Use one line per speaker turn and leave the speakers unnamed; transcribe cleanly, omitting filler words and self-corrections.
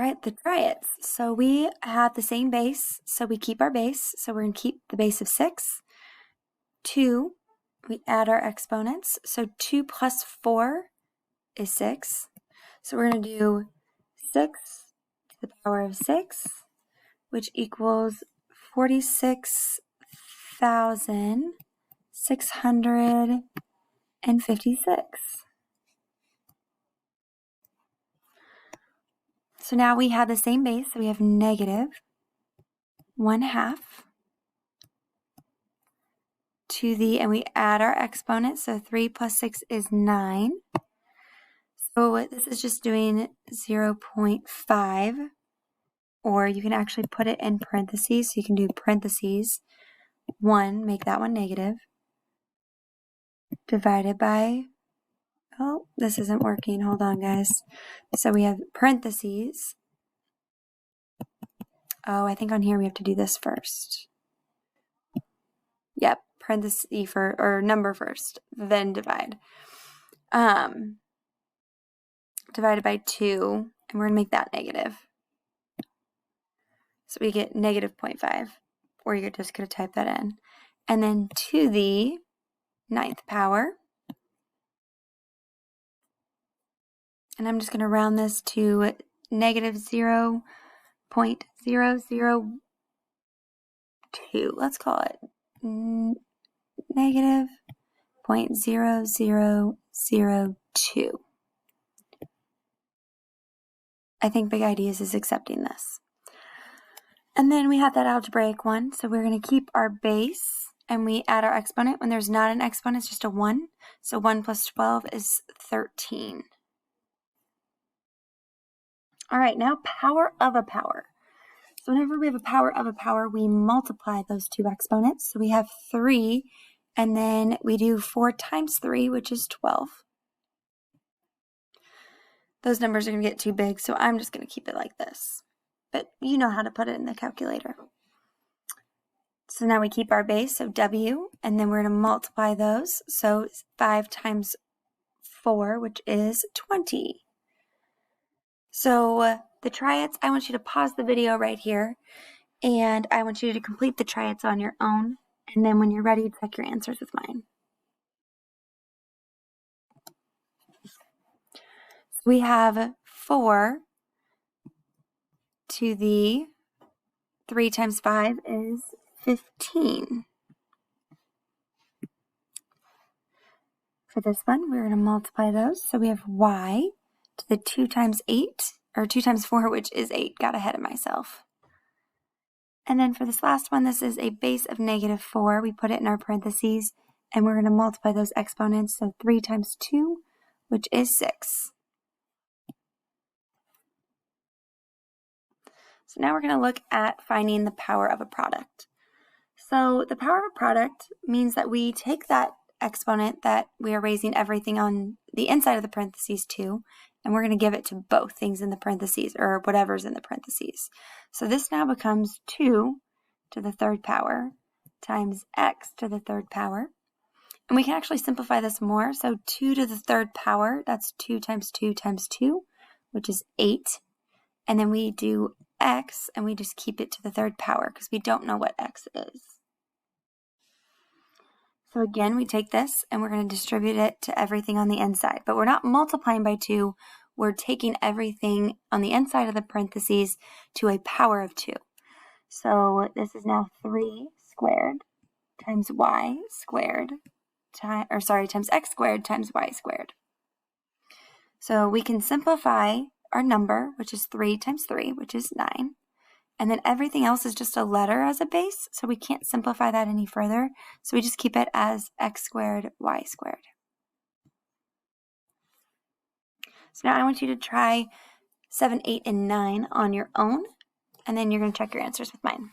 right, the triads. So we have the same base, so we keep our base. So we're going to keep the base of 6. 2, we add our exponents. So 2 plus 4 is 6. So we're going to do 6 to the power of 6, which equals 46,656. So now we have the same base, so we have negative 1/2 to the, and we add our exponents, so 3 plus 6 is 9. So this is just doing 0.5, or you can actually put it in parentheses, so you can do parentheses 1, make that one negative, divided by, oh, this isn't working, hold on guys. So we have parentheses. Oh, I think on here we have to do this first. Yep, parenthesis for, or number first, then divide. Divided by 2, and we're going to make that negative. So we get negative 0.5, or you're just going to type that in. And then to the 9th power, and I'm just going to round this to negative 0.002. Let's call it negative 0.0002. I think Big Ideas is accepting this. And then we have that algebraic one, so we're going to keep our base, and we add our exponent. When there's not an exponent, it's just a 1. So 1 plus 12 is 13. All right, now power of a power. So whenever we have a power of a power, we multiply those two exponents. So we have 3, and then we do 4 times 3, which is 12. Those numbers are going to get too big, so I'm just going to keep it like this. But you know how to put it in the calculator. So now we keep our base, so W, and then we're going to multiply those. So 5 times 4, which is 20. So the triads, I want you to pause the video right here, and I want you to complete the triads on your own, and then when you're ready, check your answers with mine. So we have 4 to the 3 times 5 is 15. For this one, we're going to multiply those. So we have y to the 2 times 8, or 2 times 4, which is 8. Got ahead of myself. And then for this last one, this is a base of negative 4. We put it in our parentheses, and we're going to multiply those exponents. So 3 times 2, which is 6. So now we're going to look at finding the power of a product. So the power of a product means that we take that exponent that we are raising everything on the inside of the parentheses to, and we're going to give it to both things in the parentheses, or whatever's in the parentheses. So this now becomes 2 to the 3rd power times x to the 3rd power. And we can actually simplify this more. So 2 to the 3rd power, that's 2 times 2 times 2, which is 8. And then we do x, and we just keep it to the 3rd power because we don't know what x is. So again, we take this and we're going to distribute it to everything on the inside. But we're not multiplying by 2. We're taking everything on the inside of the parentheses to a power of 2. So this is now 3 squared times y squared, times x squared times y squared. So we can simplify our number, which is 3 times 3, which is 9. And then everything else is just a letter as a base, so we can't simplify that any further. So we just keep it as x squared, y squared. So now I want you to try 7, 8, and 9 on your own, and then you're going to check your answers with mine.